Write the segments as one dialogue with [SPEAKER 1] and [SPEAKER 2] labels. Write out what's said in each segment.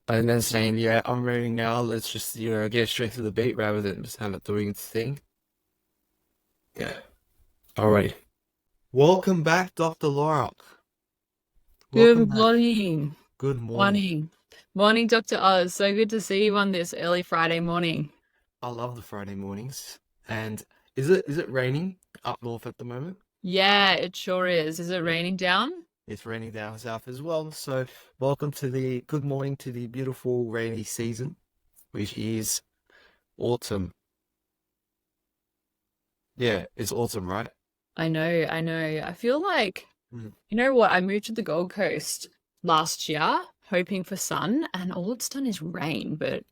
[SPEAKER 1] And then saying, yeah, I'm ready now. Let's just, get straight to the beat rather than just have it doing its thing. Yeah. All right. Welcome back, Dr. Laura. Welcome
[SPEAKER 2] Good
[SPEAKER 1] back.
[SPEAKER 2] morning.
[SPEAKER 1] Good morning.
[SPEAKER 2] Morning. Morning, Dr. Oz. So good to see you on this early Friday morning.
[SPEAKER 1] I love the Friday mornings. And is it raining up north at the moment?
[SPEAKER 2] Yeah, it sure is. Is it raining down?
[SPEAKER 1] It's raining down south as well. So welcome to the good morning to the beautiful rainy season, which is autumn. Yeah, it's autumn, right?
[SPEAKER 2] I know. I feel like,
[SPEAKER 1] Mm.
[SPEAKER 2] you know what? I moved to the Gold Coast last year, hoping for sun, and all it's done is rain. But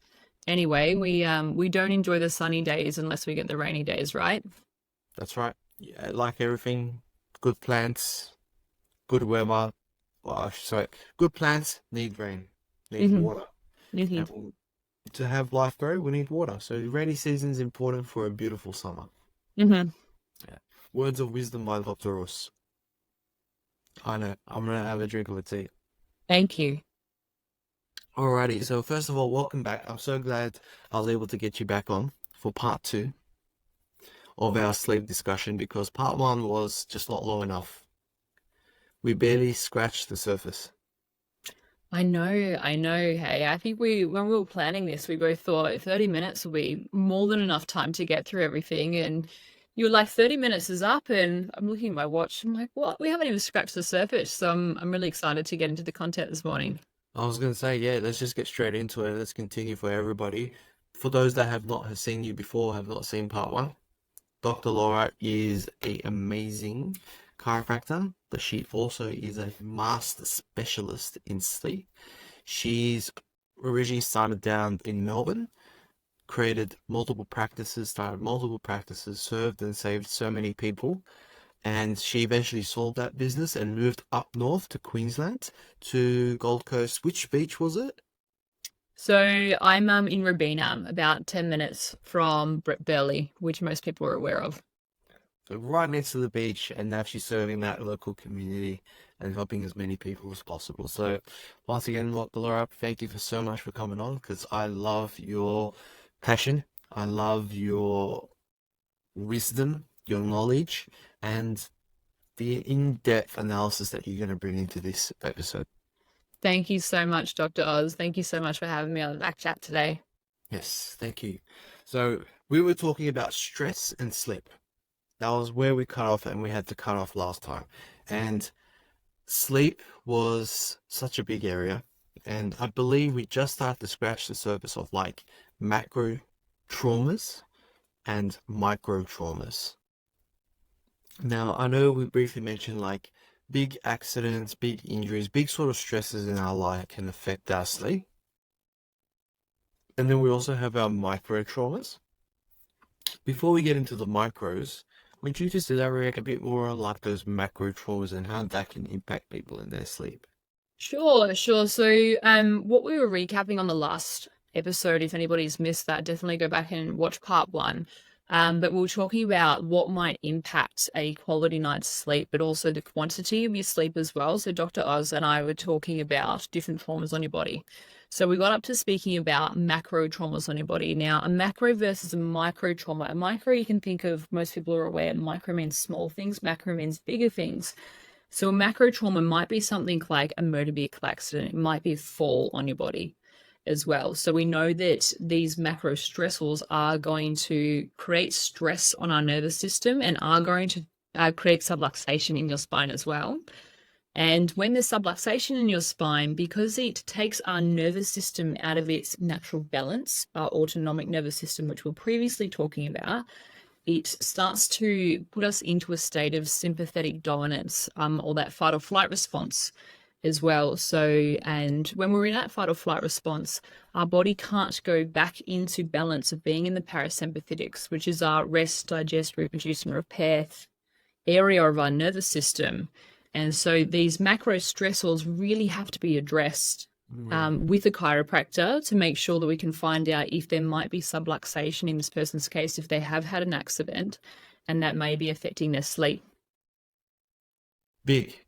[SPEAKER 2] anyway, we don't enjoy the sunny days unless we get the rainy days, right?
[SPEAKER 1] That's right. Yeah, like everything, good plants, good weather. Well, sorry, good plants need rain, need
[SPEAKER 2] Mm-hmm.
[SPEAKER 1] water. And
[SPEAKER 2] Mm-hmm.
[SPEAKER 1] to have life grow, we need water. So rainy season is important for a beautiful summer.
[SPEAKER 2] Mm-hmm.
[SPEAKER 1] Yeah. Words of wisdom by Dr. Ross. I know. I'm gonna have a drink of a tea.
[SPEAKER 2] Thank you.
[SPEAKER 1] Alrighty. So first of all, welcome back. I'm so glad I was able to get you back on for part two of our sleep discussion because part one was just not long enough. We barely scratched the surface.
[SPEAKER 2] I know. Hey, I think when we were planning this, we both thought 30 minutes will be more than enough time to get through everything. And you were like, 30 minutes is up. And I'm looking at my watch. I'm like, what? We haven't even scratched the surface. So I'm really excited to get into the content this morning.
[SPEAKER 1] I was gonna say, yeah, let's just get straight into it. Let's continue for everybody. For those that have seen you before, have not seen part one, Dr. Laura is a amazing chiropractor, but she also is a master specialist in sleep. She's originally started down in Melbourne, created multiple practices, started multiple practices, served and saved so many people. And she eventually sold that business and moved up north to Queensland, to Gold Coast. Which beach was it?
[SPEAKER 2] So I'm in Robina, about 10 minutes from Burleigh, which most people are aware of.
[SPEAKER 1] So right next to the beach, and now she's serving that local community and helping as many people as possible. So once again, Dr. Laura, thank you for so much for coming on because I love your passion. I love your wisdom, your knowledge, and the in-depth analysis that you're going to bring into this episode.
[SPEAKER 2] Thank you so much, Dr. Oz. Thank you so much for having me on the back chat today.
[SPEAKER 1] Yes, thank you. So we were talking about stress and sleep. That was where we cut off, and we had to cut off last time. And sleep was such a big area, and I believe we just started to scratch the surface of like macro traumas and micro traumas. Now, I know we briefly mentioned like big accidents, big injuries, big sort of stresses in our life can affect our sleep. And then we also have our micro traumas. Before we get into the micros, would you just elaborate a bit more on like those macro traumas and how that can impact people in their sleep?
[SPEAKER 2] Sure. So, what we were recapping on the last episode, if anybody's missed that, definitely go back and watch part one. But we were talking about what might impact a quality night's sleep, but also the quantity of your sleep as well. So, Dr. Oz and I were talking about different traumas on your body. So, we got up to speaking about macro traumas on your body. Now, a macro versus a micro trauma. A micro, you can think of, most people are aware, micro means small things, macro means bigger things. So a macro trauma might be something like a motor vehicle accident. It might be a fall on your body as well. So we know that these macro stressors are going to create stress on our nervous system and are going to create subluxation in your spine as well. And when there's subluxation in your spine, because it takes our nervous system out of its natural balance, our autonomic nervous system, which we we're previously talking about, it starts to put us into a state of sympathetic dominance, or that fight or flight response as well. So, and when we're in that fight or flight response, our body can't go back into balance of being in the parasympathetics, which is our rest, digest, reproduce, and repair area of our nervous system. And so these macro stressors really have to be addressed
[SPEAKER 1] Mm.
[SPEAKER 2] with a chiropractor to make sure that we can find out if there might be subluxation in this person's case, if they have had an accident, and that may be affecting their sleep.
[SPEAKER 1] Big.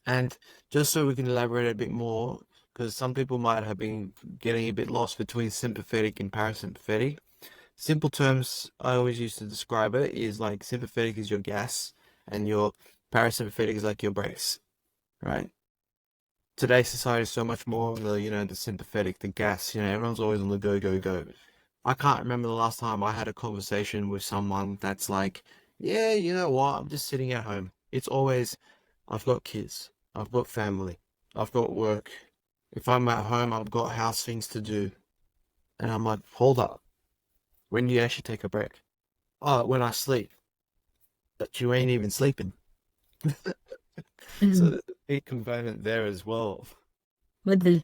[SPEAKER 1] And just so we can elaborate a bit more, because some people might have been getting a bit lost between sympathetic and parasympathetic. Simple terms I always use to describe it is like sympathetic is your gas and your parasympathetic is like your brakes, right? Today's society is so much more of the sympathetic, the gas, everyone's always on the go, go, go. I can't remember the last time I had a conversation with someone that's like, yeah, you know what, I'm just sitting at home. It's always, I've got kids, I've got family, I've got work. If I'm at home, I've got house things to do. And I'm like, hold up, when do you actually take a break? Oh, when I sleep. But you ain't even sleeping. So there's a big component there as well.
[SPEAKER 2] With the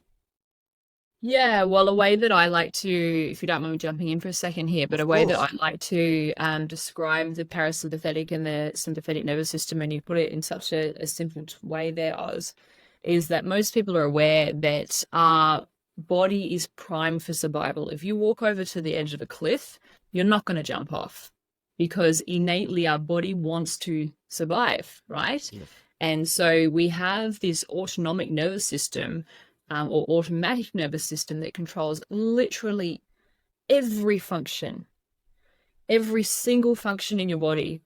[SPEAKER 2] Yeah, well, a way that I like to, if you don't mind me jumping in for a second here, but a
[SPEAKER 1] Of
[SPEAKER 2] way that I
[SPEAKER 1] course.
[SPEAKER 2] like to describe the parasympathetic and the sympathetic nervous system, and you put it in such a simple way there, Oz, is that most people are aware that our body is primed for survival. If you walk over to the edge of a cliff, you're not going to jump off because innately our body wants to survive, right?
[SPEAKER 1] Yeah.
[SPEAKER 2] And so we have this autonomic nervous system or automatic nervous system that controls literally every function, every single function in your body.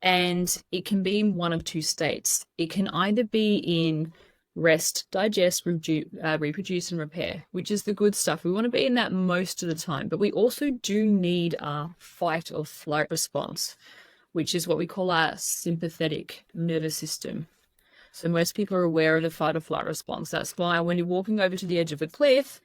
[SPEAKER 2] And it can be in one of two states. It can either be in rest, digest, reproduce, and repair, which is the good stuff. We want to be in that most of the time, but we also do need our fight or flight response, which is what we call our sympathetic nervous system. So most people are aware of the fight or flight response. That's why when you're walking over to the edge of a cliff,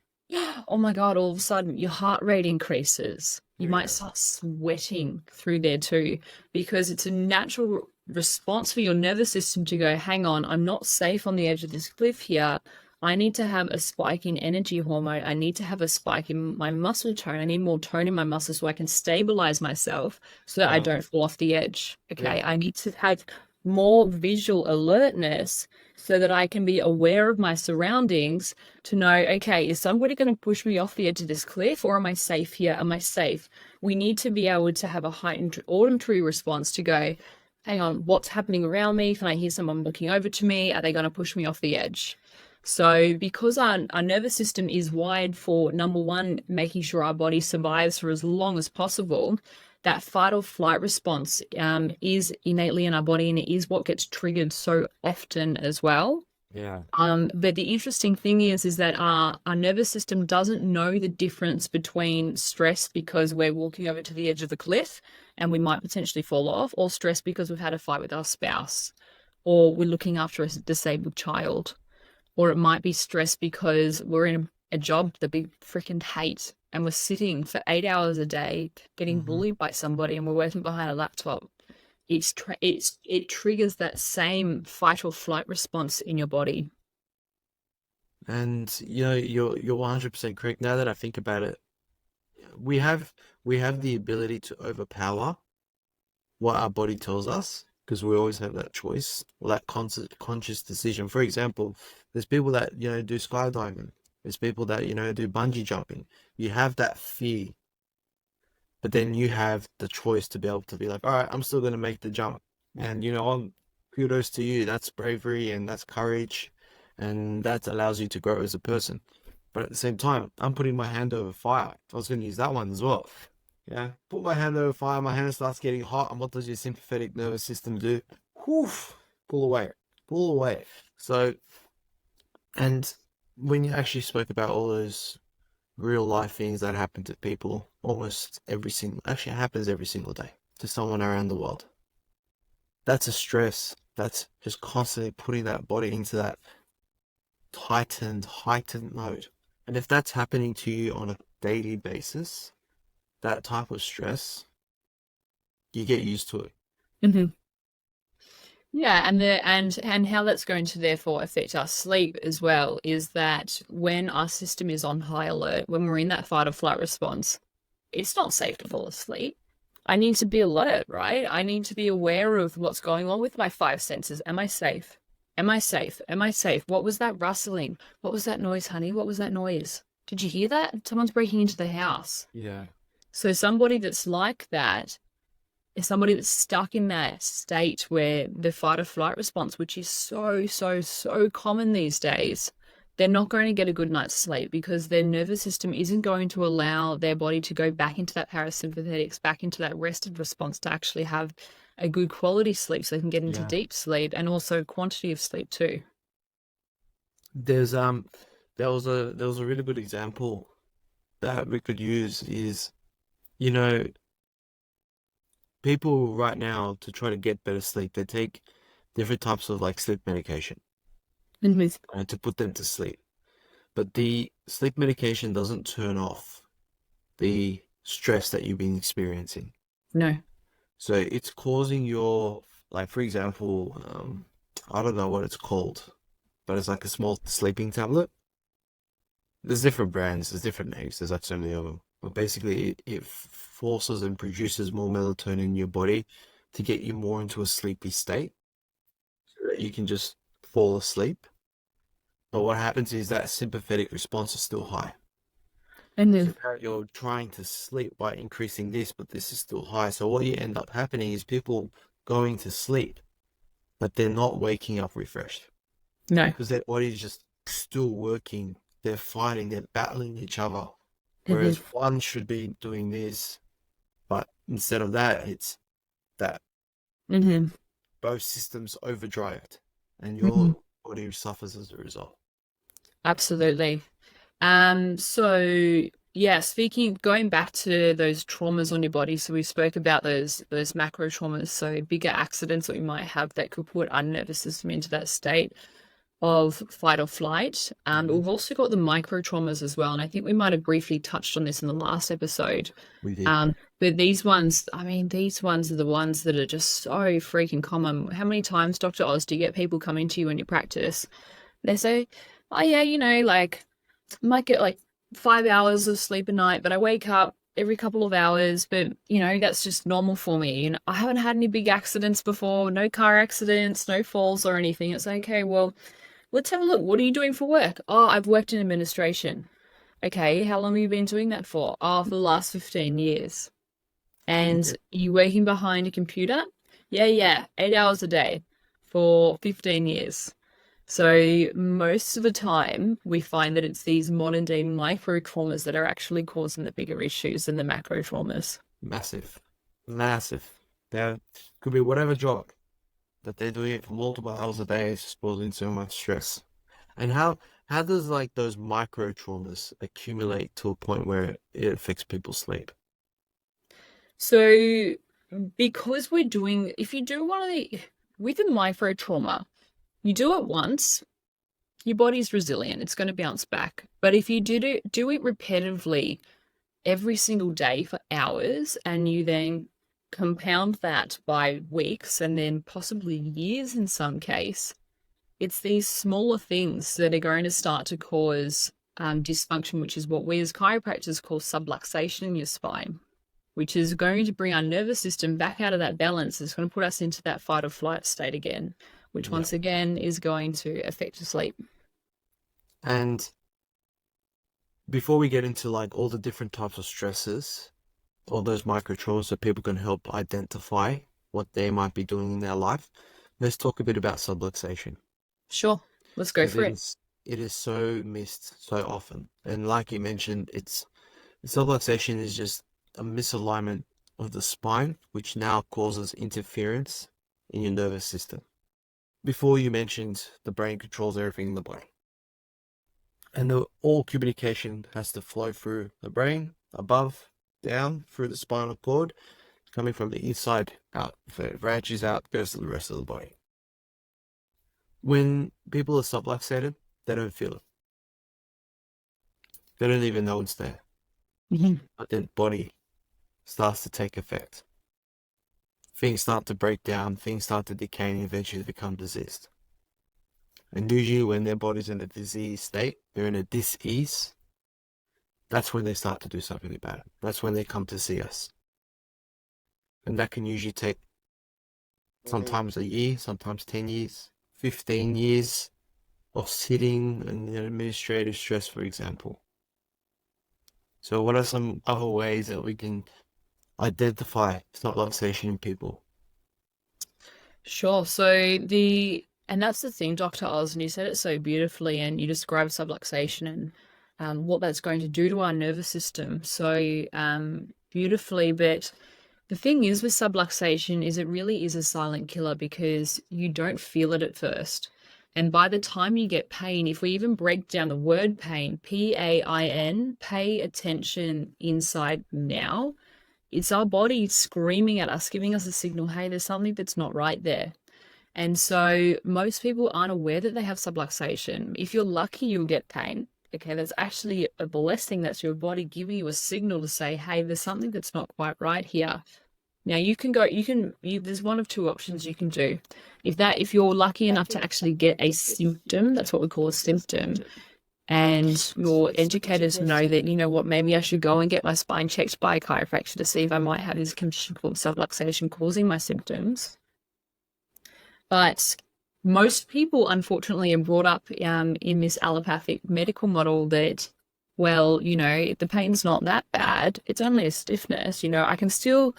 [SPEAKER 2] oh my God, all of a sudden your heart rate increases. You
[SPEAKER 1] There we
[SPEAKER 2] might
[SPEAKER 1] go.
[SPEAKER 2] start sweating through there too, because it's a natural response for your nervous system to go, hang on, I'm not safe on the edge of this cliff here. I need to have a spike in energy hormone. I need to have a spike in my muscle tone. I need more tone in my muscles so I can stabilize myself so that I
[SPEAKER 1] Uh,
[SPEAKER 2] don't fall off the edge.
[SPEAKER 1] yeah.
[SPEAKER 2] Okay. I need to have more visual alertness so that I can be aware of my surroundings to know, okay, is somebody going to push me off the edge of this cliff or am I safe here? Am I safe? We need to be able to have a heightened auditory response to go, hang on, what's happening around me? Can I hear someone looking over to me? Are they going to push me off the edge? So, because our nervous system is wired for number one, making sure our body survives for as long as possible, that fight or flight response is innately in our body and it is what gets triggered so often as well.
[SPEAKER 1] Yeah.
[SPEAKER 2] But the interesting thing is that our nervous system doesn't know the difference between stress because we're walking over to the edge of the cliff and we might potentially fall off, or stress because we've had a fight with our spouse, or we're looking after a disabled child, or it might be stress because we're in a job that we freaking hate and we're sitting for 8 hours a day getting
[SPEAKER 1] Hmm.
[SPEAKER 2] bullied by somebody and we're working behind a laptop. It triggers that same fight or flight response in your body.
[SPEAKER 1] And you're 100% correct. Now that I think about it, we have we have the ability to overpower what our body tells us because we always have that choice or that conscious decision. For example, there's people that do skydiving. There's people that do bungee jumping. You have that fear, but then you have the choice to be able to be like, all right, I'm still going to make the jump. And, kudos to you. That's bravery and that's courage. And that allows you to grow as a person. But at the same time, I'm putting my hand over fire. I was going to use that one as well. Yeah. Put my hand over fire. My hand starts getting hot. And what does your sympathetic nervous system do? Whew, pull away. Pull away. So, and when you actually spoke about all those real life things that happen to people almost every single actually it happens every single day to someone around the world. That's a stress. That's just constantly putting that body into that heightened mode. And if that's happening to you on a daily basis, that type of stress, you get used to it.
[SPEAKER 2] Mhm. Yeah, and how that's going to therefore affect our sleep as well is that when our system is on high alert, when we're in that fight or flight response, it's not safe to fall asleep. I need to be alert, right? I need to be aware of what's going on with my five senses. Am I safe? Am I safe? Am I safe? What was that rustling? What was that noise, honey? What was that noise? Did you hear that? Someone's breaking into the house.
[SPEAKER 1] Yeah.
[SPEAKER 2] So somebody that's like that is somebody that's stuck in that state where the fight or flight response, which is so, so, so common these days, they're not going to get a good night's sleep because their nervous system isn't going to allow their body to go back into that parasympathetics, back into that rested response to actually have a good quality sleep so they can get into
[SPEAKER 1] Yeah.
[SPEAKER 2] deep sleep and also quantity of sleep too.
[SPEAKER 1] There's there was a really good example that we could use is, you know, people right now to try to get better sleep, they take different types of like sleep medication
[SPEAKER 2] Mhm.
[SPEAKER 1] to put them to sleep. But the sleep medication doesn't turn off the stress that you've been experiencing.
[SPEAKER 2] No.
[SPEAKER 1] So it's causing your, like, for example, I don't know what it's called, but it's like a small sleeping tablet. There's different brands, there's different names, there's like so many of them. But basically, it forces and produces more melatonin in your body to get you more into a sleepy state so that you can just fall asleep. But what happens is that sympathetic response is still high.
[SPEAKER 2] And
[SPEAKER 1] So
[SPEAKER 2] then,
[SPEAKER 1] you're trying to sleep by increasing this, but this is still high. So what you end up happening is people going to sleep, but they're not waking up refreshed
[SPEAKER 2] no.
[SPEAKER 1] because their body's just still working. They're fighting, they're battling each other.
[SPEAKER 2] And
[SPEAKER 1] Whereas
[SPEAKER 2] then,
[SPEAKER 1] one should be doing this, but instead of that, it's that
[SPEAKER 2] mhm,
[SPEAKER 1] both systems overdrived and
[SPEAKER 2] mhm.
[SPEAKER 1] your body suffers as a result.
[SPEAKER 2] Absolutely. So yeah, going back to those traumas on your body. So we spoke about those macro traumas, so bigger accidents that we might have that could put our nervous system into that state of fight or flight. But
[SPEAKER 1] Mhm.
[SPEAKER 2] we've also got the micro traumas as well, and I think we might have briefly touched on this in the last episode.
[SPEAKER 1] We did.
[SPEAKER 2] But these ones, I mean, these ones are the ones that are just so freaking common. How many times, Dr. Oz, do you get people coming to you in your practice? They say, "Oh yeah, like." Might get like 5 hours of sleep a night, but I wake up every couple of hours. But that's just normal for me. I haven't had any big accidents before, no car accidents, no falls or anything. It's like, okay, well, let's have a look. What are you doing for work? Oh, I've worked in administration. Okay, how long have you been doing that for? Oh, for the last 15 years. And
[SPEAKER 1] Yeah.
[SPEAKER 2] you working behind a computer? Yeah, 8 hours a day for 15 years. So most of the time, we find that it's these modern day micro traumas that are actually causing the bigger issues than the macro traumas.
[SPEAKER 1] Massive. Massive. There could be whatever job that they're doing it for multiple hours a day is just causing so much stress. And how does like those micro traumas accumulate to a point where it affects people's sleep?
[SPEAKER 2] So because if you do one of with a micro trauma, you do it once, your body's resilient, it's going to bounce back. But if you do it repetitively every single day for hours, and you then compound that by weeks and then possibly years in some case, it's these smaller things that are going to start to cause dysfunction, which is what we as chiropractors call subluxation in your spine, which is going to bring our nervous system back out of that balance. It's going to put us into that fight or flight state again, which
[SPEAKER 1] Yeah.
[SPEAKER 2] once again is going to affect your sleep.
[SPEAKER 1] And before we get into like all the different types of stresses, all those micro traumas so people can help identify what they might be doing in their life, let's talk a bit about subluxation
[SPEAKER 2] Sure, let's go
[SPEAKER 1] because
[SPEAKER 2] for it.
[SPEAKER 1] it is so missed so often. And like you mentioned, it's subluxation is just a misalignment of the spine, which now causes interference in your nervous system. Before you mentioned the brain controls everything in the body. And all communication has to flow through the brain, above, down, through the spinal cord, coming from the inside out. If it branches out, goes to the rest of the body. When people are subluxated, they don't feel it. They don't even know it's there.
[SPEAKER 2] Mhm.
[SPEAKER 1] But their body starts to take effect. Things start to break down, things start to decay, and eventually become diseased. And usually, when their body's in a diseased state, they're in a dis-ease, that's when they start to do something about it. That's when they come to see us. And that can usually take sometimes a year, sometimes 10 years, 15 years of sitting and administrative stress, for example. So, what are some other ways that we can identify subluxation in people?
[SPEAKER 2] Sure. So the And that's the thing, Dr. Oz, and you said it so beautifully, and you described subluxation and what that's going to do to our nervous system so beautifully. But the thing is with subluxation is it really is a silent killer because you don't feel it at first. And by the time you get pain, if we even break down the word pain, PAIN, pay attention inside now, it's our body screaming at us, giving us a signal, hey, there's something that's not right there. And so most people aren't aware that they have subluxation. If you're lucky, you'll get pain. Okay, that's actually a blessing. That's your body giving you a signal to say, hey, there's something that's not quite right here. Now there's one of two options you can do. If you're lucky enough to actually get a symptom, that's what we call a symptom, and your educators know that, you know what, maybe I should go and get my spine checked by a chiropractor to see if I might have this condition called subluxation causing my symptoms. But most people, unfortunately, are brought up in this allopathic medical model that, well, you know, the pain's not that bad. It's only a stiffness. You know, I can still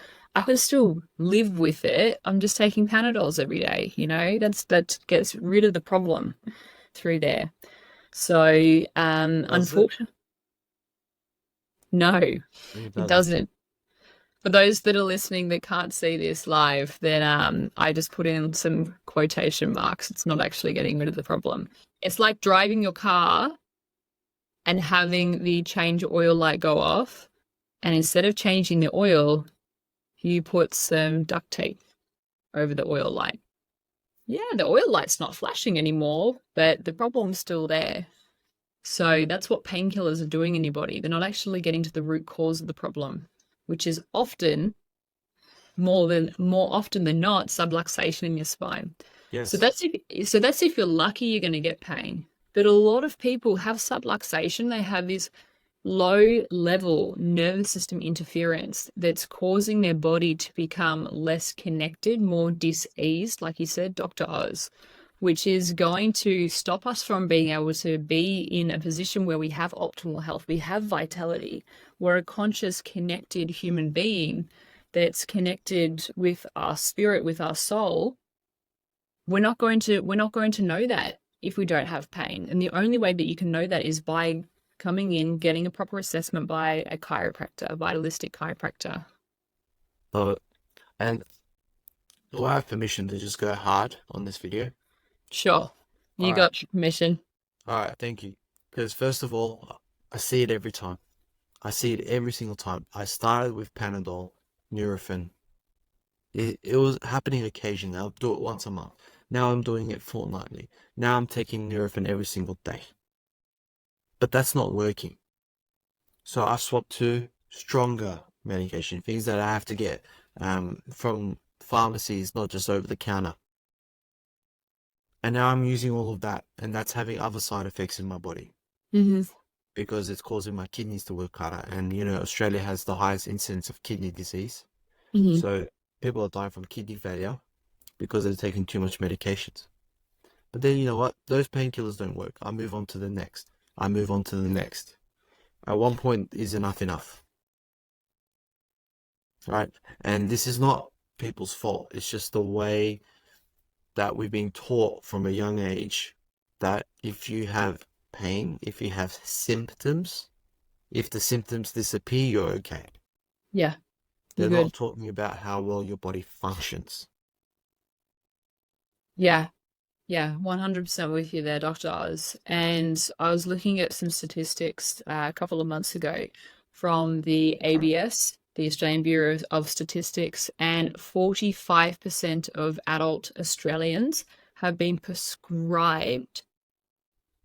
[SPEAKER 2] live with it. I'm just taking Panadols every day. You know, that gets rid of the problem through there. So,
[SPEAKER 1] Does it?
[SPEAKER 2] unfortunately, no,
[SPEAKER 1] It
[SPEAKER 2] it
[SPEAKER 1] doesn't.
[SPEAKER 2] doesn't. For those that are listening that can't see this live, then I just put in some quotation marks. It's not actually getting rid of the problem. It's like driving your car and having the change oil light go off, and instead of changing the oil, you put some duct tape over the oil light. Yeah, the oil light's not flashing anymore, but the problem's still there. So that's what painkillers are doing in your body. They're not actually getting to the root cause of the problem, which is often more often than not subluxation in your spine. So
[SPEAKER 1] Yes.
[SPEAKER 2] that's if you're lucky you're going to get pain. But a lot of people have subluxation. They have this low level nervous system interference that's causing their body to become less connected, more diseased, like you said, Dr. Oz, which is going to stop us from being able to be in a position where we have optimal health, we have vitality, we're a conscious, connected human being that's connected with our spirit, with our soul. We're not going to know that if we don't have pain. And the only way that you can know that is by coming in, getting a proper assessment by a chiropractor, a vitalistic chiropractor.
[SPEAKER 1] Love it. And do I have permission to just go hard on this video?
[SPEAKER 2] Sure,
[SPEAKER 1] All
[SPEAKER 2] you
[SPEAKER 1] right.
[SPEAKER 2] got permission.
[SPEAKER 1] All right. Thank you. Because first of all, I see it every time. I see it every single time. I started with Panadol, Nurofen. It was happening occasionally. I'll do it once a month. Now I'm doing it fortnightly. Now I'm taking Nurofen every single day. But that's not working. So I swapped to stronger medication, things that I have to get from pharmacies, not just over the counter. And now I'm using all of that, and that's having other side effects in my body
[SPEAKER 2] Hmm.
[SPEAKER 1] because it's causing my kidneys to work harder. And you know, Australia has the highest incidence of kidney disease.
[SPEAKER 2] Hmm.
[SPEAKER 1] So people are dying from kidney failure because they're taking too much medications. But then you know what? Those painkillers don't work. I move on to the next. I move on to the next. At one point, is enough, right? And this is not people's fault. It's just the way that we've been taught from a young age that if you have pain, if you have symptoms, if the symptoms disappear, you're okay.
[SPEAKER 2] Yeah, you're
[SPEAKER 1] They're
[SPEAKER 2] good.
[SPEAKER 1] not talking about how well your body functions.
[SPEAKER 2] Yeah, yeah, 100% with you there, Dr. Oz. And I was looking at some statistics a couple of months ago from the ABS, the Australian Bureau of Statistics, and 45% of adult Australians have been prescribed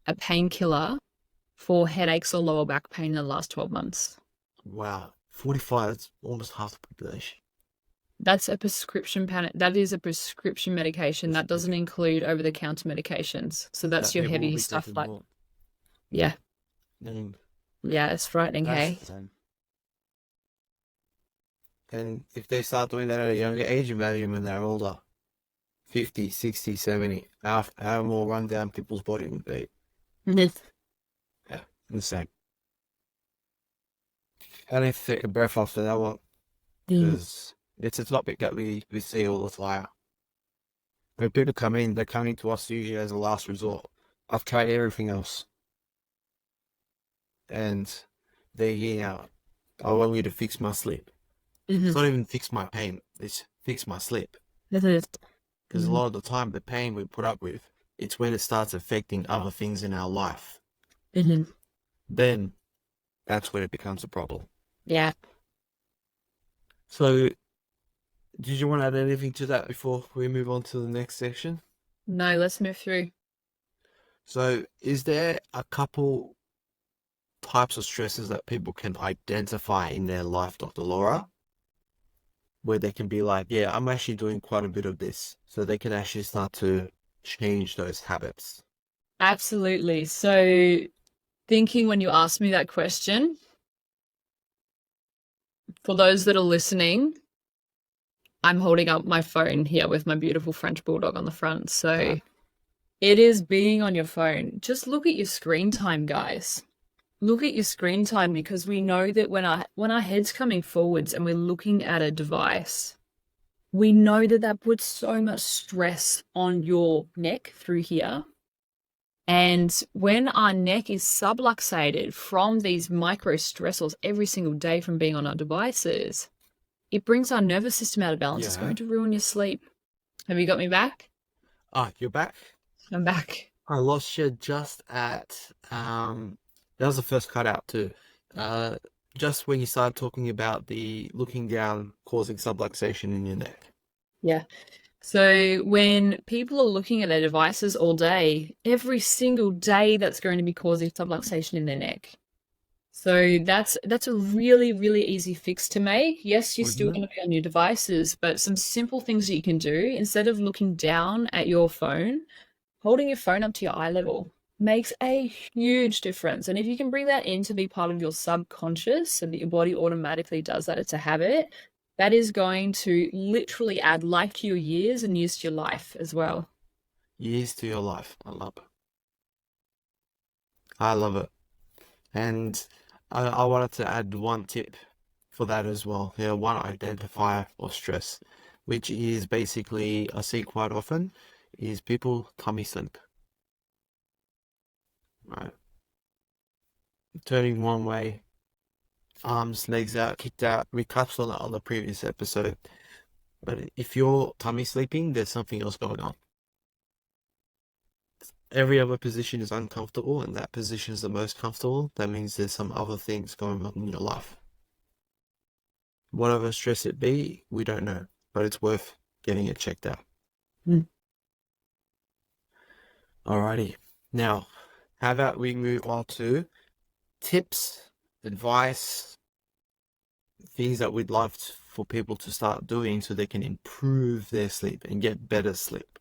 [SPEAKER 2] a painkiller for headaches or lower back pain in the last 12 months.
[SPEAKER 1] Wow, 45, that's almost half the population.
[SPEAKER 2] That's a prescription that is a prescription medication. That doesn't
[SPEAKER 1] Prescription.
[SPEAKER 2] include over-the-counter medications. So that's
[SPEAKER 1] That
[SPEAKER 2] your
[SPEAKER 1] people will
[SPEAKER 2] heavy
[SPEAKER 1] be
[SPEAKER 2] stuff
[SPEAKER 1] taking
[SPEAKER 2] like,
[SPEAKER 1] more.
[SPEAKER 2] yeah,
[SPEAKER 1] And
[SPEAKER 2] yeah, it's frightening,
[SPEAKER 1] that's
[SPEAKER 2] hey?
[SPEAKER 1] insane. And if they start doing that at a younger age, imagine when they're older, 50, 60, 70, how more run down people's body would be.
[SPEAKER 2] Mhm.
[SPEAKER 1] Yeah, insane. I need to take a breath after that one
[SPEAKER 2] Mm.
[SPEAKER 1] because it's a topic that we see all the time. When people come in, they're coming to us usually as a last resort. I've tried everything else, and they're here. I want you to fix my sleep. It's not even fix my pain, it's fix my sleep. Because a lot of the time, the pain we put up with, it's when it starts affecting other things in our life. Then that's when it becomes a problem.
[SPEAKER 2] Yeah.
[SPEAKER 1] So, did you want to add anything to that before we move on to the next section?
[SPEAKER 2] No, let's move through.
[SPEAKER 1] So, is there a couple types of stresses that people can identify in their life, Dr. Laura, where they can be like, yeah, I'm actually doing quite a bit of this, so they can actually start to change those habits?
[SPEAKER 2] Absolutely. So, thinking when you asked me that question, for those that are listening, I'm holding up my phone here with my beautiful French bulldog on the front. So, it is being on your phone. Just look at your screen time, guys. Look at your screen time, because we know that when our head's coming forwards and we're looking at a device, we know that that puts so much stress on your neck through here. And when our neck is subluxated from these micro stressors every single day from being on our devices, it brings our nervous system out of balance. It's going to ruin your sleep. Have you got me back?
[SPEAKER 1] You're back?
[SPEAKER 2] I'm back.
[SPEAKER 1] I lost you just at, that was the first cutout too. Just when you started talking about the looking down causing subluxation in your neck.
[SPEAKER 2] Yeah. So when people are looking at their devices all day, every single day, that's going to be causing subluxation in their neck. So that's a really, really easy fix to make. Yes, you're still going to be on your devices, but some simple things that you can do instead of looking down at your phone, holding your phone up to your eye level makes a huge difference. And if you can bring that in to be part of your subconscious so that your body automatically does that, it's a habit, that is going to literally add life to your years and years to your life as well.
[SPEAKER 1] Years to your life. I love it. I love it. And I wanted to add one tip for that as well. Yeah, one identifier of stress, which is basically, I see quite often, is people tummy sleep. Right. Turning one way, arms, legs out, kicked out. We touched on that on the previous episode. But if you're tummy sleeping, there's something else going on. Every other position is uncomfortable, and that position is the most comfortable. That means there's some other things going on in your life. Whatever stress it be, we don't know, but it's worth getting it checked out. Alrighty. Now, how about we move on to tips, advice, things that we'd love for people to start doing so they can improve their sleep and get better sleep.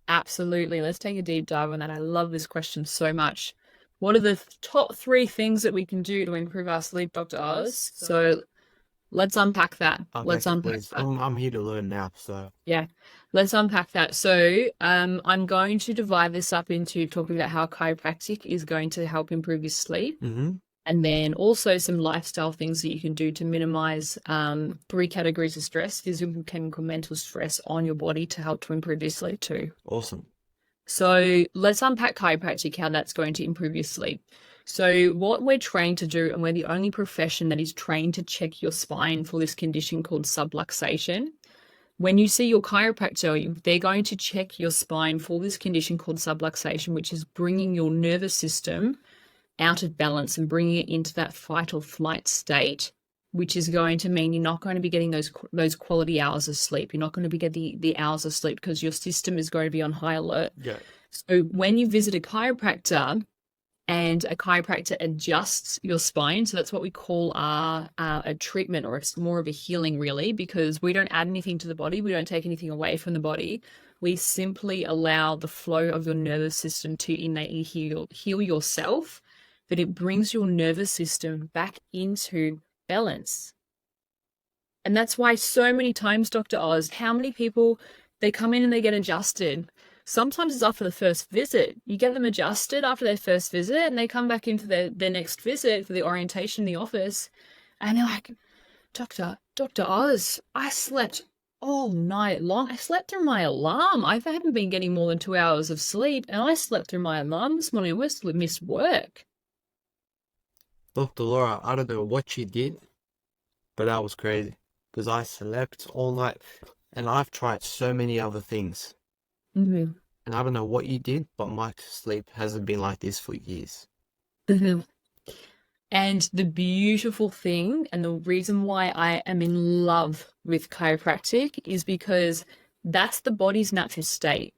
[SPEAKER 2] Absolutely. Let's take a deep dive on that. I love this question so much. What are the top 3 things that we can do to improve our sleep, Dr. Oz? So let's unpack that. Let's unpack that.
[SPEAKER 1] I'm here to learn now, so.
[SPEAKER 2] Yeah, let's unpack that. So I'm going to divide this up into talking about how chiropractic is going to help improve your sleep. And then also some lifestyle things that you can do to minimize 3 categories of stress: physical, chemical, mental stress on your body to help to improve your sleep too.
[SPEAKER 1] Awesome.
[SPEAKER 2] So let's unpack chiropractic, how that's going to improve your sleep. So what we're trained to do, and we're the only profession that is trained to check your spine for this condition called subluxation. When you see your chiropractor, they're going to check your spine for this condition called subluxation, which is bringing your nervous system out of balance and bringing it into that fight or flight state, which is going to mean you're not going to be getting those quality hours of sleep. You're not going to be getting the hours of sleep because your system is going to be on high alert.
[SPEAKER 1] Yeah.
[SPEAKER 2] So when you visit a chiropractor and a chiropractor adjusts your spine, so that's what we call a treatment, or it's more of a healing really, because we don't add anything to the body. We don't take anything away from the body. We simply allow the flow of your nervous system to innately heal yourself, that it brings your nervous system back into balance. And that's why so many times, Dr. Oz, how many people, they come in and they get adjusted. Sometimes it's after the first visit. You get them adjusted after their first visit and they come back into their next visit for the orientation in the office. And they're like, Dr. Oz, I slept all night long. I slept through my alarm. I haven't been getting more than 2 hours of sleep, and I slept through my alarm this morning. I missed work.
[SPEAKER 1] Dr. Laura, I don't know what she did, but that was crazy. Because I slept all night and I've tried so many other things.
[SPEAKER 2] Mhm.
[SPEAKER 1] And I don't know what you did, but my sleep hasn't been like this for years.
[SPEAKER 2] Mhm. And the beautiful thing, and the reason why I am in love with chiropractic, is because that's the body's natural state.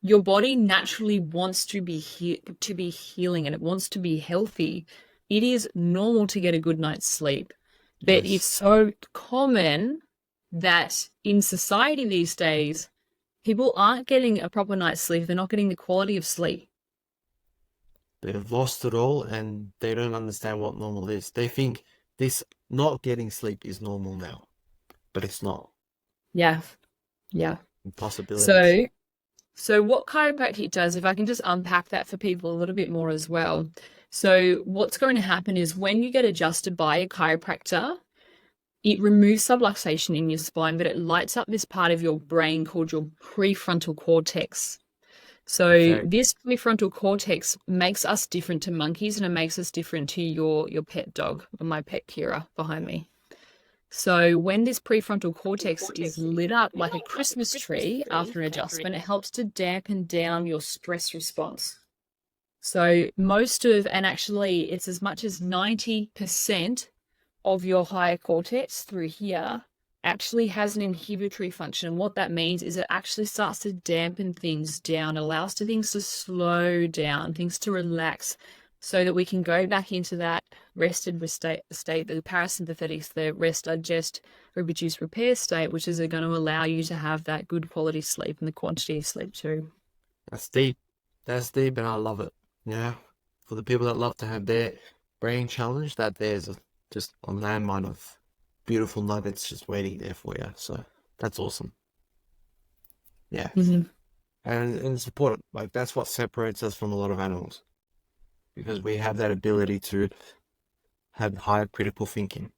[SPEAKER 2] Your body naturally wants to be healing, and it wants to be healthy. It is normal to get a good night's sleep, but it's
[SPEAKER 1] Yes.
[SPEAKER 2] so common that in society these days, people aren't getting a proper night's sleep. They're not getting the quality of sleep.
[SPEAKER 1] They've lost it all and they don't understand what normal is. They think this not getting sleep is normal now, but it's not.
[SPEAKER 2] Yeah, yeah.
[SPEAKER 1] Impossibilities.
[SPEAKER 2] So, so what chiropractic does, if I can just unpack that for people a little bit more as well. So, what's going to happen is when you get adjusted by a chiropractor, it removes subluxation in your spine, but it lights up this part of your brain called your prefrontal cortex. So
[SPEAKER 1] Okay.
[SPEAKER 2] this prefrontal cortex makes us different to monkeys, and it makes us different to your pet dog, or my pet Kira behind me. So when this prefrontal cortex is lit up like a Christmas tree after an adjustment, it helps to dampen down your stress response. So and actually it's as much as 90% of your higher cortex through here actually has an inhibitory function. What that means is it actually starts to dampen things down, allows things to slow down, things to relax, so that we can go back into that rested state, the parasympathetics, the rest, digest, reproduce, repair state, which is going to allow you to have that good quality sleep and the quantity of sleep too.
[SPEAKER 1] That's deep. That's deep and I love it. Yeah. For the people that love to have their brain challenged, just a landmine of beautiful nuggets just waiting there for you. So that's awesome. Yeah.
[SPEAKER 2] Mm-hmm.
[SPEAKER 1] And it's important. Like that's what separates us from a lot of animals. Because we have that ability to have higher critical thinking.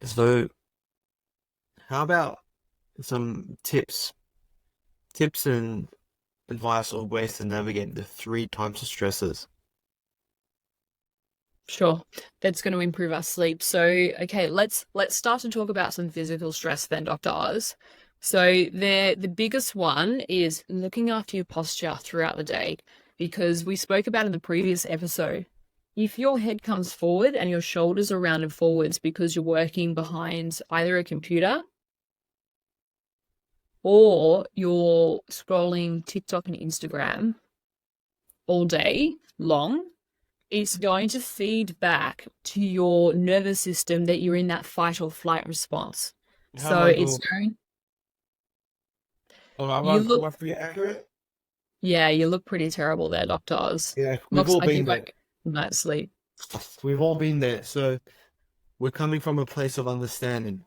[SPEAKER 1] So how about some tips and advice or ways to navigate the three types of stresses?
[SPEAKER 2] Sure, that's going to improve our sleep. So, okay, let's start to talk about some physical stress then, Dr. Oz. So, the biggest one is looking after your posture throughout the day, because we spoke about in the previous episode. If your head comes forward and your shoulders are rounded forwards because you're working behind either a computer or you're scrolling TikTok and Instagram all day long, it's going to feed back to your nervous system that you're in that fight or flight response.
[SPEAKER 1] How am
[SPEAKER 2] So
[SPEAKER 1] I
[SPEAKER 2] it's
[SPEAKER 1] doing?
[SPEAKER 2] going,
[SPEAKER 1] Oh,
[SPEAKER 2] you
[SPEAKER 1] am
[SPEAKER 2] look,
[SPEAKER 1] I pretty accurate?
[SPEAKER 2] yeah, you look pretty terrible there, Dr. Oz.
[SPEAKER 1] Yeah, we've
[SPEAKER 2] Looks
[SPEAKER 1] all
[SPEAKER 2] like
[SPEAKER 1] been
[SPEAKER 2] you
[SPEAKER 1] there.
[SPEAKER 2] won't get night sleep.
[SPEAKER 1] We've all been there. So we're coming from a place of understanding.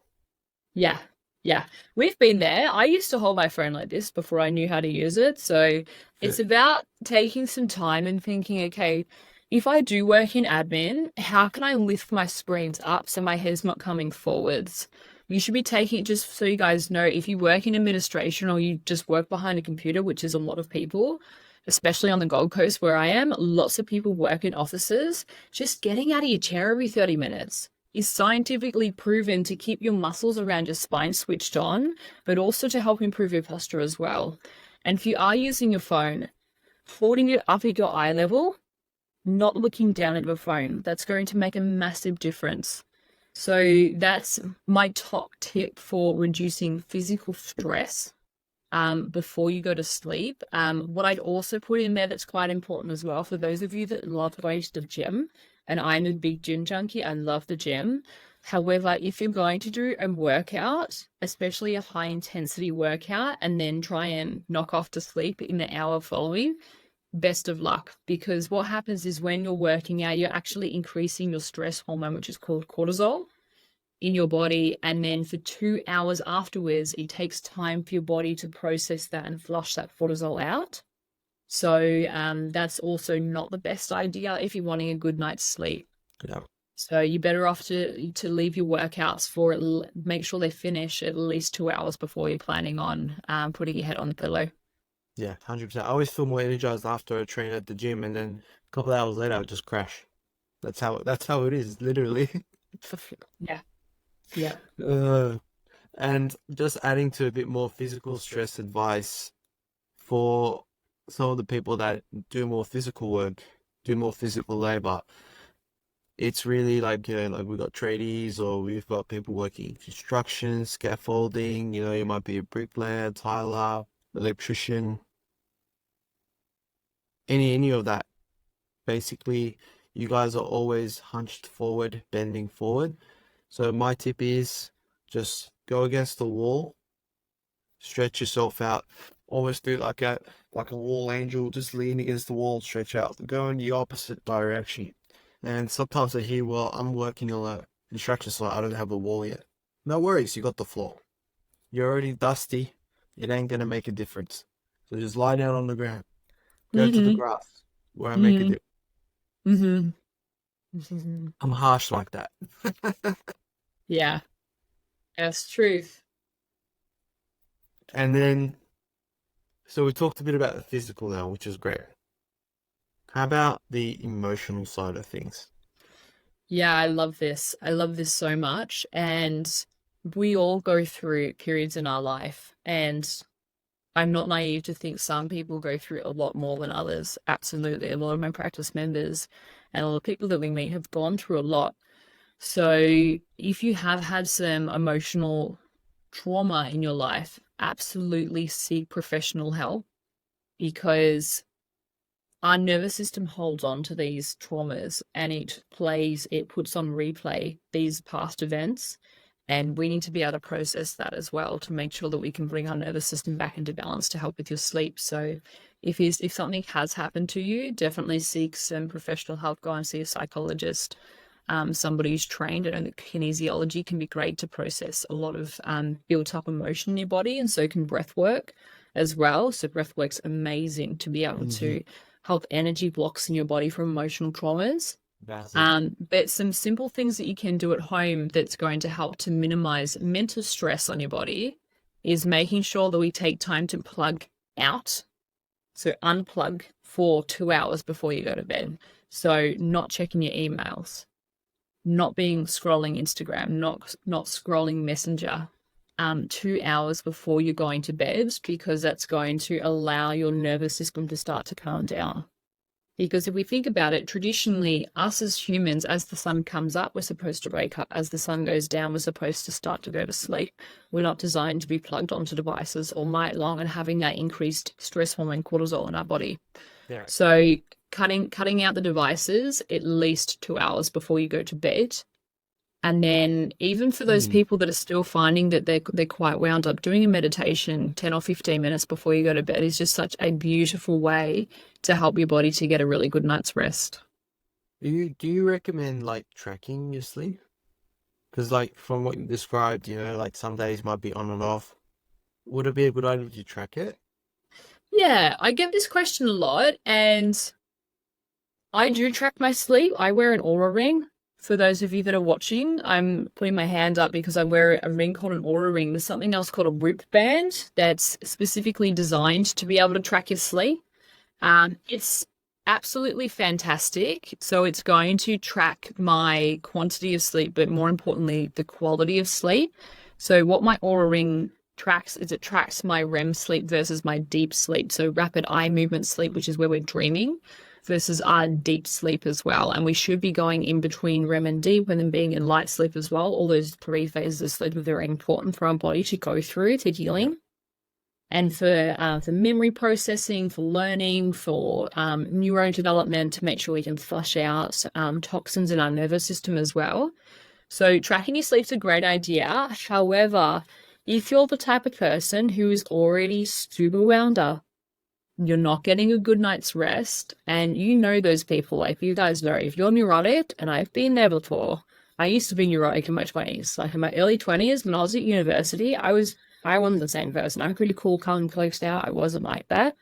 [SPEAKER 2] Yeah, yeah. We've been there. I used to hold my phone like this before I knew how to use it. So it's
[SPEAKER 1] Okay.
[SPEAKER 2] about taking some time and thinking, okay, if I do work in admin, how can I lift my screens up so my head's not coming forwards? You should be taking, just so you guys know, if you work in administration or you just work behind a computer, which is a lot of people, especially on the Gold Coast where I am, lots of people work in offices. Just getting out of your chair every 30 minutes is scientifically proven to keep your muscles around your spine switched on, but also to help improve your posture as well. And if you are using your phone, holding it up at your eye level, not looking down at your phone, that's going to make a massive difference. So that's my top tip for reducing physical stress before you go to sleep. What I'd also put in there that's quite important as well for those of you that love going to the gym, and I'm a big gym junkie, I love the gym. However, if you're going to do a workout, especially a high intensity workout, and then try and knock off to sleep in the hour following, best of luck, because what happens is when you're working out, you're actually increasing your stress hormone, which is called cortisol, in your body, and then for 2 hours afterwards it takes time for your body to process that and flush that cortisol out. So that's also not the best idea if you're wanting a good night's sleep.
[SPEAKER 1] Yeah.
[SPEAKER 2] So you're better off to leave your workouts for make sure they finish at least 2 hours before you're planning on putting your head on the pillow.
[SPEAKER 1] Yeah, 100%. I always feel more energized after I train at the gym, and then a couple of hours later I just crash. That's how it is, literally.
[SPEAKER 2] Yeah. Yeah.
[SPEAKER 1] Uh, and just adding to a bit more physical stress advice for some of the people that do more physical work, do more physical labor. It's really like, like we've got tradies or we've got people working in construction, scaffolding, you might be a bricklayer, tiler, electrician, any of that. Basically, you guys are always hunched forward, bending forward. So my tip is just go against the wall, stretch yourself out, almost do like a wall angel, just lean against the wall, stretch out, go in the opposite direction. And sometimes I hear, well, I'm working on a construction site, I don't have a wall yet. No worries, you got the floor. You're already dusty, it ain't gonna make a difference. So just lie down on the ground, go to the
[SPEAKER 2] Mm-hmm.
[SPEAKER 1] grass, where I make a difference.
[SPEAKER 2] Mm-hmm. Mm-hmm.
[SPEAKER 1] I'm harsh like that.
[SPEAKER 2] Yeah, that's truth.
[SPEAKER 1] And then, so we talked a bit about the physical now, which is great. How about the emotional side of things?
[SPEAKER 2] Yeah, I love this. I love this so much. And we all go through periods in our life. And I'm not naive to think some people go through a lot more than others. Absolutely. A lot of my practice members and a lot of people that we meet have gone through a lot. So if you have had some emotional trauma in your life, absolutely seek professional help because our nervous system holds on to these traumas and it puts on replay these past events. And we need to be able to process that as well to make sure that we can bring our nervous system back into balance to help with your sleep. So if something has happened to you, definitely seek some professional help. Go and see a psychologist, somebody who's trained. And kinesiology can be great to process a lot of built up emotion in your body, and so can breath work as well. So breath work's amazing to be able
[SPEAKER 1] Mm-hmm.
[SPEAKER 2] to help energy blocks in your body from emotional traumas.
[SPEAKER 1] That's it.
[SPEAKER 2] But some simple things that you can do at home that's going to help to minimize mental stress on your body is making sure that we take time to plug out. So unplug for 2 hours before you go to bed. So not checking your emails, not being scrolling Instagram, not scrolling Messenger, 2 hours before you're going to bed, because that's going to allow your nervous system to start to calm down. Because if we think about it, traditionally, us as humans, as the sun comes up, we're supposed to wake up. As the sun goes down, we're supposed to start to go to sleep. We're not designed to be plugged onto devices all night long and having that increased stress hormone cortisol in our body.
[SPEAKER 1] Yeah.
[SPEAKER 2] So cutting out the devices at least 2 hours before you go to bed. And then even for those
[SPEAKER 1] Mm.
[SPEAKER 2] people that are still finding that they're quite wound up, doing a meditation 10 or 15 minutes before you go to bed is just such a beautiful way to help your body to get a really good night's rest.
[SPEAKER 1] Do you recommend like tracking your sleep? Because like from what you described, like some days might be on and off. Would it be a good idea to track it?
[SPEAKER 2] Yeah, I get this question a lot, and I do track my sleep. I wear an Aura ring. For those of you that are watching, I'm putting my hand up because I wear a ring called an Aura ring. There's something else called a Whoop band that's specifically designed to be able to track your sleep. It's absolutely fantastic. So it's going to track my quantity of sleep, but more importantly, the quality of sleep. So what my Aura ring tracks is it tracks my REM sleep versus my deep sleep. So rapid eye movement sleep, which is where we're dreaming, versus our deep sleep as well. And we should be going in between REM and deep and then being in light sleep as well. All those three phases of sleep are very important for our body to go through to healing. And for memory processing, for learning, for neurodevelopment, to make sure we can flush out toxins in our nervous system as well. So tracking your sleep's a great idea. However, if you're the type of person who is already super wound up, you're not getting a good night's rest, and you know those people, like you guys know, if you're neurotic, and I've been there before, I used to be neurotic in my 20s. Like in my early 20s, when I was at university, I wasn't the same person. I'm pretty cool, calm, and collected out. I wasn't like that.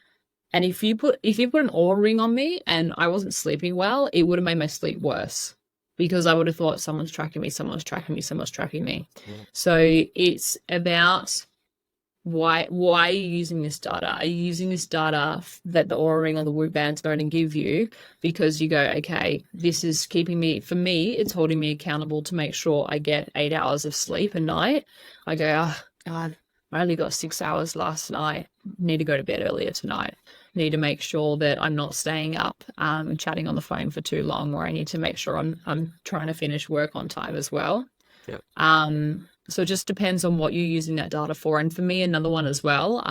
[SPEAKER 2] And if you put an Aura ring on me and I wasn't sleeping well, it would have made my sleep worse. because I would have thought someone's tracking me, someone's tracking me, someone's tracking me.
[SPEAKER 1] Yeah.
[SPEAKER 2] So it's about why are you using this data? Are you using this data that the Aura Ring or the Woo Band's going to give you because you go, okay, this is keeping me, for me, it's holding me accountable to make sure I get 8 hours of sleep a night. I go, oh, God, I only got 6 hours last night. Need to go to bed earlier tonight. Need to make sure that I'm not staying up and chatting on the phone for too long, or I need to make sure I'm trying to finish work on time as well.
[SPEAKER 1] Yeah.
[SPEAKER 2] So it just depends on what you're using that data for. And for me, another one as well.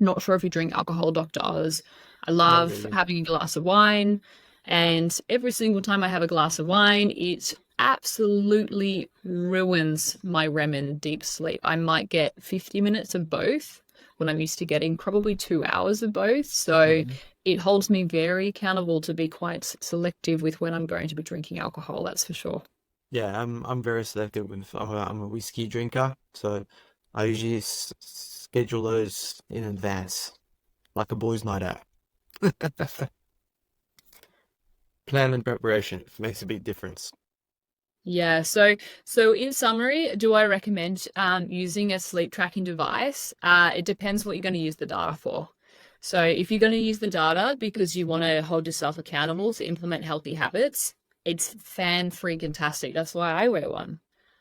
[SPEAKER 2] Not sure if you drink alcohol, Dr. Oz. I
[SPEAKER 1] Not
[SPEAKER 2] love
[SPEAKER 1] really.
[SPEAKER 2] having a glass of wine. And every single time I have a glass of wine, it absolutely ruins my REM and deep sleep. I might get 50 minutes of both when I'm used to getting probably 2 hours of both. So
[SPEAKER 1] Mhm.
[SPEAKER 2] it holds me very accountable to be quite selective with when I'm going to be drinking alcohol, that's for sure.
[SPEAKER 1] Yeah, I'm very selective with I'm a whiskey drinker, so I usually schedule those in advance, like a boys' night out. Plan and preparation makes a big difference.
[SPEAKER 2] Yeah, so in summary, do I recommend using a sleep tracking device? It depends what you're going to use the data for. So if you're going to use the data because you want to hold yourself accountable to implement healthy habits, it's fan freaking tastic. That's why I wear one.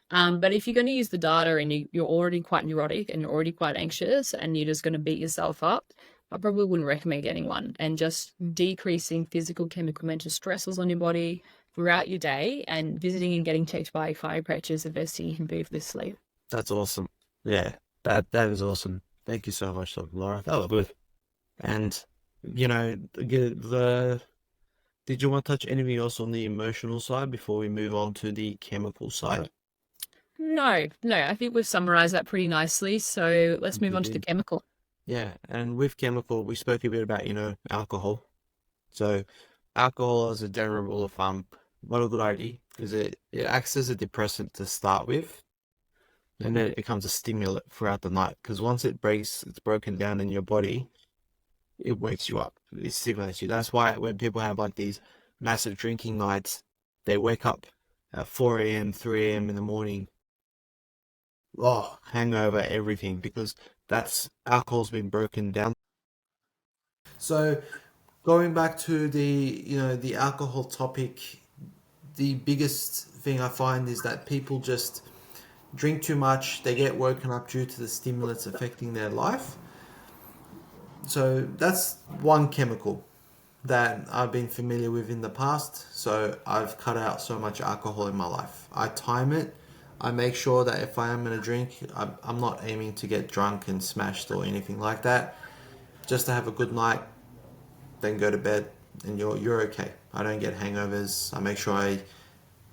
[SPEAKER 2] But if you're going to use the data and you're already quite neurotic and you're already quite anxious and you're just going to beat yourself up, I probably wouldn't recommend getting one, and just decreasing physical, chemical, mental stresses on your body throughout your day and visiting and getting checked by chiropractors is the best thing you can do for this sleep.
[SPEAKER 1] That's awesome. Yeah, that is awesome. Thank you so much, Dr. Laura. That was good. And the did you want to touch anything else on the emotional side before we move on to the chemical side?
[SPEAKER 2] No, no, I think we've summarized that pretty nicely. So let's move
[SPEAKER 1] We
[SPEAKER 2] on to the
[SPEAKER 1] did.
[SPEAKER 2] chemical.
[SPEAKER 1] Yeah, and with chemical, we spoke a bit about, alcohol. So alcohol as a general rule of thumb, not a good idea because it acts as a depressant to start with, and then it becomes a stimulant throughout the night. Because once it's broken down in your body, it wakes you up. It stimulates you. That's why when people have like these massive drinking nights, they wake up at 4 a.m., 3 a.m. in the morning, oh, hangover, everything, because that's alcohol's been broken down. So going back to the alcohol topic, the biggest thing I find is that people just drink too much, they get woken up due to the stimulants affecting their life. So that's one chemical that I've been familiar with in the past. So I've cut out so much alcohol in my life. I time it. I make sure that if I am going to drink, I'm not aiming to get drunk and smashed or anything like that. Just to have a good night, then go to bed, and you're okay. I don't get hangovers. I make sure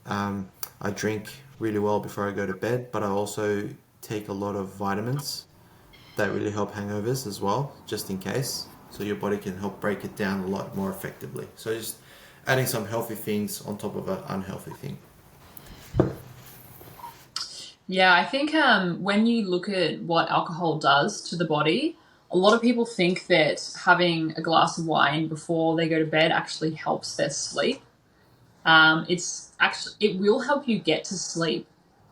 [SPEAKER 1] um, I drink really well before I go to bed, but I also take a lot of vitamins that really help hangovers as well, just in case. So your body can help break it down a lot more effectively. So just adding some healthy things on top of an unhealthy thing.
[SPEAKER 2] Yeah, I think when you look at what alcohol does to the body, a lot of people think that having a glass of wine before they go to bed actually helps their sleep. It's actually, it will help you get to sleep,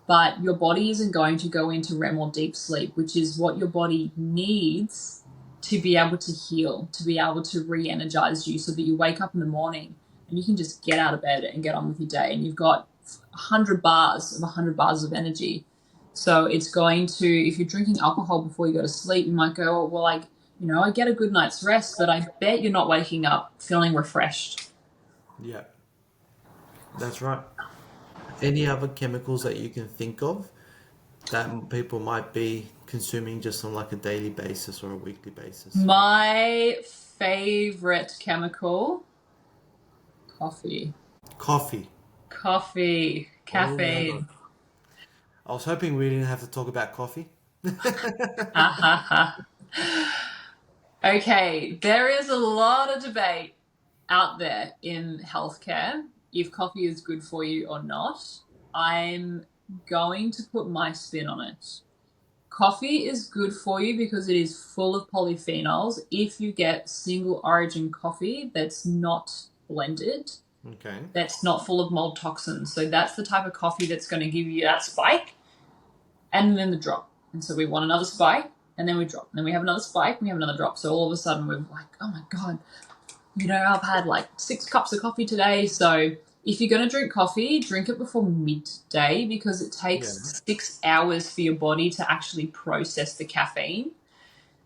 [SPEAKER 2] but your body isn't going to go into REM or deep sleep, which is what your body needs to be able to heal, to be able to re-energize you, so that you wake up in the morning and you can just get out of bed and get on with your day, and you've got 100 bars of energy. So it's going to, if you're drinking alcohol before you go to sleep, you might go, oh, well, I get a good night's rest, but I bet you're not waking up feeling refreshed.
[SPEAKER 1] Yeah, that's right. Any other chemicals that you can think of that people might be consuming just on like a daily basis or a weekly basis?
[SPEAKER 2] My favorite chemical, coffee.
[SPEAKER 1] Coffee.
[SPEAKER 2] Coffee,
[SPEAKER 1] Oh my God.
[SPEAKER 2] caffeine.
[SPEAKER 1] I was hoping we didn't have to talk about coffee.
[SPEAKER 2] Ha ha ha. Okay, there is a lot of debate out there in healthcare if coffee is good for you or not. I'm going to put my spin on it. Coffee is good for you because it is full of polyphenols if you get single origin coffee that's not blended.
[SPEAKER 1] Okay.
[SPEAKER 2] that's not full of mold toxins. So that's the type of coffee that's going to give you that spike and then the drop. And so we want another spike and then we drop. And then we have another spike and we have another drop. So all of a sudden we're like, oh my God, I've had like 6 cups of coffee today. So if you're going to drink coffee, drink it before midday because it
[SPEAKER 1] Yeah.
[SPEAKER 2] takes 6 hours for your body to actually process the caffeine.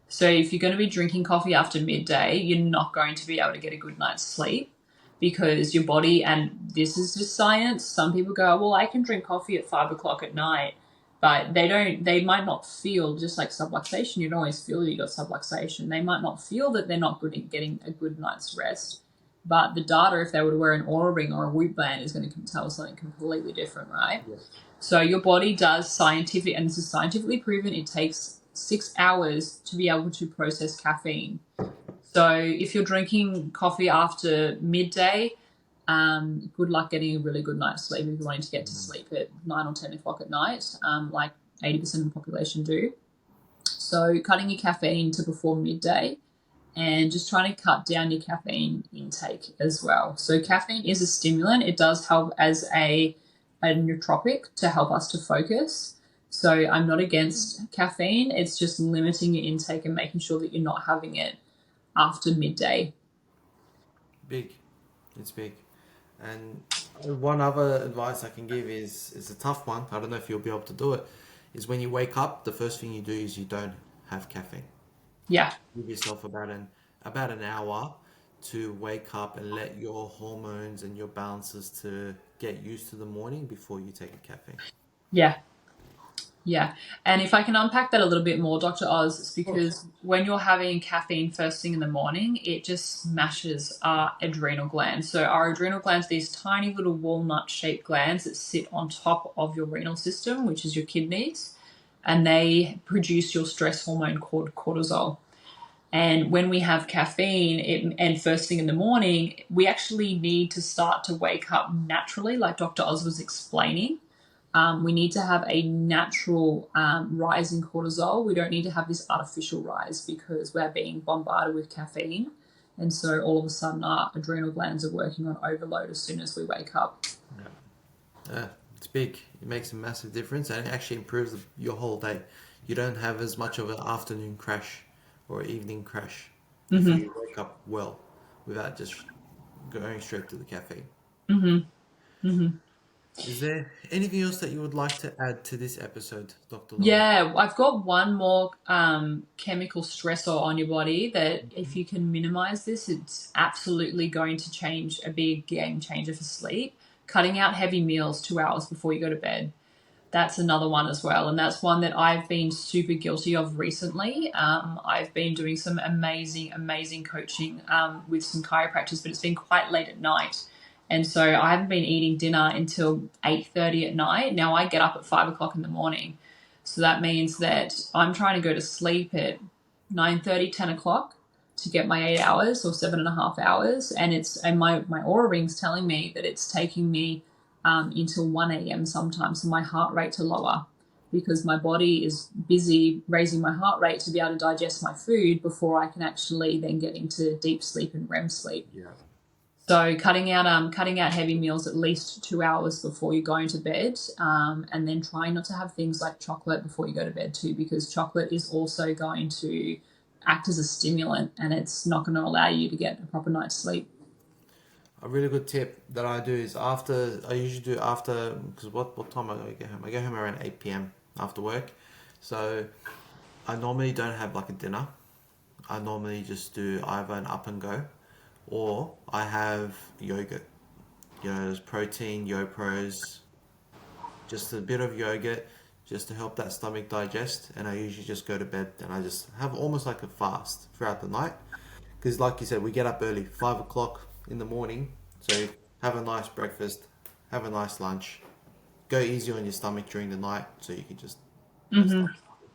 [SPEAKER 2] So if you're going to be drinking coffee after midday, you're not going to be able to get a good night's sleep because your body, and this is just science, some people go, well, I can drink coffee at 5 o'clock at night, but they might not feel, just like subluxation, you don't always feel that you got subluxation. They might not feel that they're not good at getting a good night's rest. But the data, if they were to wear an Oura ring or a Whoop band, is going to tell something completely different, right?
[SPEAKER 1] Yeah.
[SPEAKER 2] So your body does scientific, and this is scientifically proven, it takes 6 hours to be able to process caffeine. So if you're drinking coffee after midday, good luck getting a really good night's sleep if you're wanting to get to sleep at 9 or 10 o'clock at night, like 80% of the population do. So cutting your caffeine to before midday and just trying to cut down your caffeine intake as well. So caffeine is a stimulant. It does help as a nootropic to help us to focus. So I'm not against caffeine. It's just limiting your intake and making sure that you're not having it after midday.
[SPEAKER 1] Big. It's big. And one other advice I can give is a tough one. I don't know if you'll be able to do it. Is when you wake up, the first thing you do is you don't have caffeine.
[SPEAKER 2] Yeah.
[SPEAKER 1] Give yourself about an hour to wake up and let your hormones and your balances to get used to the morning before you take a caffeine.
[SPEAKER 2] Yeah. Yeah. And if I can unpack that a little bit more, Dr. Oz, it's
[SPEAKER 1] Of course.
[SPEAKER 2] because when you're having caffeine first thing in the morning, it just smashes our adrenal glands. So our adrenal glands, these tiny little walnut shaped glands that sit on top of your renal system, which is your kidneys, and they produce your stress hormone called cortisol. And when we have caffeine and first thing in the morning, we actually need to start to wake up naturally, like Dr. Oz was explaining. We need to have a natural rise in cortisol. We don't need to have this artificial rise because we're being bombarded with caffeine. And so all of a sudden, our adrenal glands are working on overload as soon as we wake up.
[SPEAKER 1] Yeah, it's big. It makes a massive difference and it actually improves your whole day. You don't have as much of an afternoon crash or evening crash if
[SPEAKER 2] Mm-hmm.
[SPEAKER 1] you wake up well without just going straight to the caffeine.
[SPEAKER 2] Mm-hmm. Mm-hmm.
[SPEAKER 1] Is there anything else that you would like to add to this episode, Dr. Lauren?
[SPEAKER 2] Yeah, I've got one more chemical stressor on your body that if you can minimize this, it's absolutely going to change, a big game changer for sleep. Cutting out heavy meals 2 hours before you go to bed. That's another one as well. And that's one that I've been super guilty of recently. I've been doing some amazing, amazing coaching with some chiropractors, but it's been quite late at night. And so I haven't been eating dinner until 8:30 at night. Now I get up at 5 o'clock in the morning. So that means that I'm trying to go to sleep at 9:30, 10 o'clock to get my 8 hours or 7.5 hours. And my Aura ring's telling me that it's taking me until 1 a.m. sometimes for my heart rate to lower because my body is busy raising my heart rate to be able to digest my food before I can actually then get into deep sleep and REM sleep.
[SPEAKER 1] Yeah.
[SPEAKER 2] So cutting out heavy meals at least 2 hours before you're going to bed, and then trying not to have things like chocolate before you go to bed too, because chocolate is also going to act as a stimulant and it's not going to allow you to get a proper night's sleep.
[SPEAKER 1] A really good tip that I do is after, I usually do after, because what time I get home? I get home around 8 p.m. after work. So I normally don't have like a dinner. I normally just do either an up and go or I have yogurt. There's protein, YoPros, just a bit of yogurt just to help that stomach digest. And I usually just go to bed and I just have almost like a fast throughout the night. Because, like you said, we get up early, 5 o'clock in the morning. So, have a nice breakfast, have a nice lunch, go easy on your stomach during the night so you can just
[SPEAKER 2] Mm-hmm.
[SPEAKER 1] start.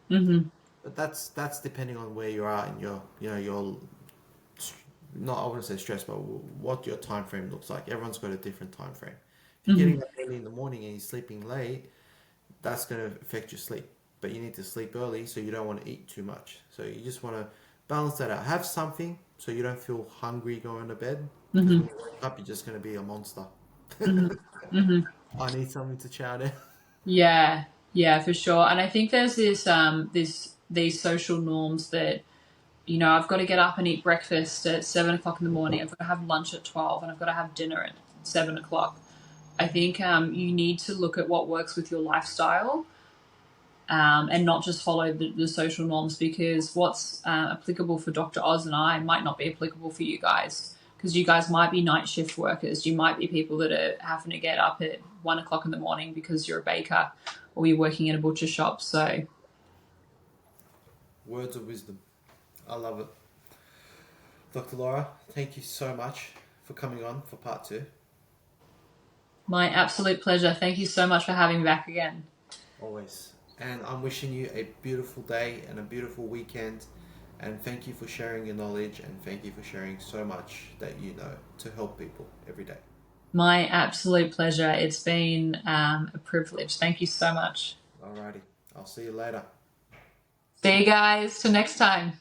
[SPEAKER 2] Mm-hmm.
[SPEAKER 1] But that's depending on where you are in your not I wouldn't say stress, but what your time frame looks like. Everyone's got a different time frame. If you're
[SPEAKER 2] Mm-hmm.
[SPEAKER 1] getting up early in the morning and you're sleeping late, that's going to affect your sleep. But you need to sleep early, so you don't want to eat too much. So you just want to balance that out. Have something so you don't feel hungry going to bed, Because
[SPEAKER 2] Hmm.
[SPEAKER 1] when you wake up, you're just going to be a monster.
[SPEAKER 2] Hmm. Hmm.
[SPEAKER 1] I need something to chow down.
[SPEAKER 2] Yeah, yeah, for sure. And I think there's these social norms that, I've got to get up and eat breakfast at 7 o'clock in the morning. I've got to have lunch at 12, and I've got to have dinner at 7 o'clock. I think you need to look at what works with your lifestyle, and not just follow the social norms, because what's applicable for Dr. Oz and I might not be applicable for you guys, because you guys might be night shift workers. You might be people that are having to get up at 1 o'clock in the morning because you're a baker or you're working in a butcher shop. So,
[SPEAKER 1] Words of wisdom. I love it. Dr. Laura, thank you so much for coming on for part two.
[SPEAKER 2] my absolute pleasure. Thank you so much for having me back again.
[SPEAKER 1] Always. And I'm wishing you a beautiful day and a beautiful weekend. And thank you for sharing your knowledge and thank you for sharing so much that you know to help people every day.
[SPEAKER 2] My absolute pleasure. It's been a privilege. Thank you so much.
[SPEAKER 1] Alrighty. I'll see you later.
[SPEAKER 2] See you guys till next time.